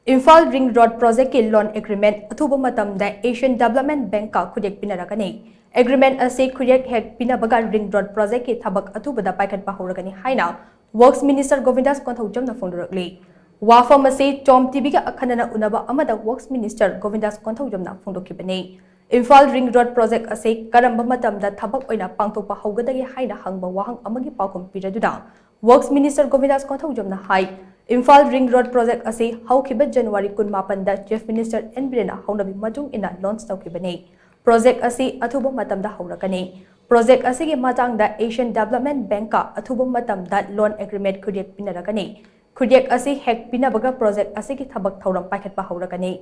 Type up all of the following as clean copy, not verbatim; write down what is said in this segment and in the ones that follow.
Imphal Ring Road Project ki loan agreement athuba matamda Asian Development Bank ka khutyek pinaragani. Agreement ase khutyek hek pinabaga Ring Road Project ki Thabak Athubada Paikhatpa Houragani haina Works Minister Govindas Konthoujam na phongdorakli. Wafam ase TOMTV ka akhanana unaba amada Works Minister Govindas Konthoujam na phongdokibani. Imphal Ring Road Project ase karamba matamda thabak oina pangtokpa haugadagi haina hangba wahang amagi paukhum piraduda Works Minister Govindas Konthoujam na hai Imphal Ring Road Project ase haukiba January 18 da Chief Minister Enbrena haunabi matung ina launch tawkibani. Project ase athuba matamda hauragani. Project ase gi matangda Asian Development Bank ka athuba matamda loan agreement khutyek pinaragani. Khutyek ase hek pinabaga project ase gi thabak thauram paikhatpa hauragani.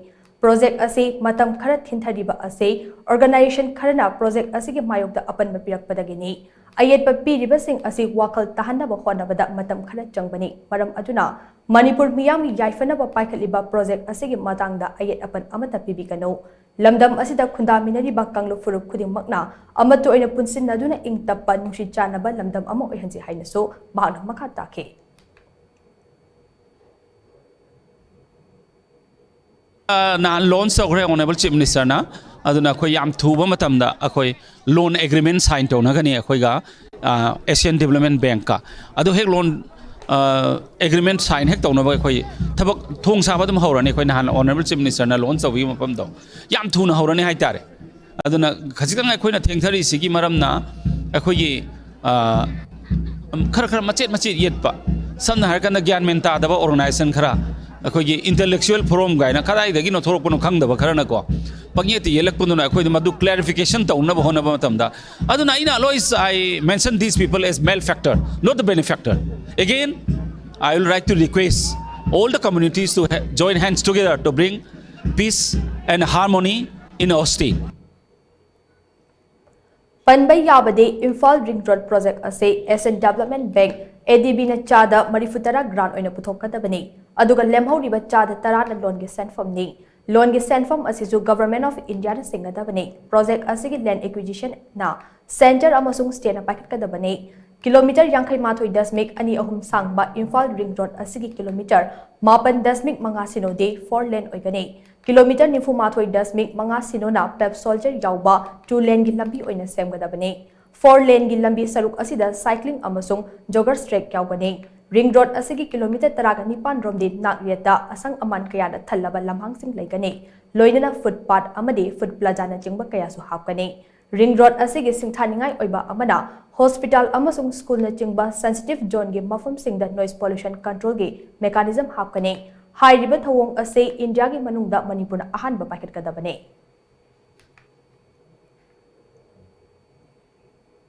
Project ase matam khara thinthariba ase organization kharana project ase gi mayokda apan mapirakpadagini. Ayat papiriba sing ase wakal tahanaba honabada matam khara changbani. Maram aduna Manipur miyami yaifanaba paikhatliba project ase gi matangda ayat apan amata pibikano. Lamdam asida khundaminariba kanglo furup khudingmakna amatu oina punsinnaduna ingtappa nungsi chanaba lamdam ama oihansi hainaso mahakna makha takhe. Na launch tawre honorable chief minister na aduna khoi yam thuba matamda akhoi loan agreement sign tawna gani akhoi ga Asian Development Bank ka adu hek loan agreement sign hek tawna ba khoi thabak thong sa ba dum hawrani khoi na honorable chief minister na launch tawi mapam do yam thuna hawrani hai tare aduna khajitang khoi na thengthari sigi maram na akhoi gi khara khara machet yetpa samna har kana gyan men ta daba organization khara अखोई intellectual forum गायना कदाइदगी नथोरकनो खंगदब खरनको पगनेति येलकपुनुना अखोई मदु क्लैरिफिकेशन तौनब होनब मतमदा अदुना in always I mention these people as malefactor, not the benefactor. Again, I will like to request all the communities to join hands together to bring peace and harmony in our state. Panbay Yabade Imphal Ring Road Project ase Asian Development Bank ADB na chada marifutara grant oina puthokadabani aduga lemhoriba chada tara na loan gi senfam ni loan gi senfam asisu government of India na singadabani project asigi land acquisition na center amasung state na paikhatkadabani kilometer yankai mathoi dasmik ani ahum sangba Imphal Ring Road asigi kilometer mapan dasmik manga sinode 4 lane oigani kilometer nifu mathoi dasmik manga sinona pep soldier yauba 2 lane gi lambi oina semgadabani 4 lane gi lambi saruk asida cycling amasung joggers track yaugani ring road asigi kilometer taraga nipan romdi nakyata asang aman kaya na thallaba lamhang sing laigani loinana footpath amadi foot plaza na jingba kaya su hapkani ring road asigi singthaningai oiba amana hospital amasung school na jingba sensitive zone gi mafum singda noise pollution control gi mechanism hapkani hairiba thawong ase India gi manungda Manipur na ahanba paikhatkadabani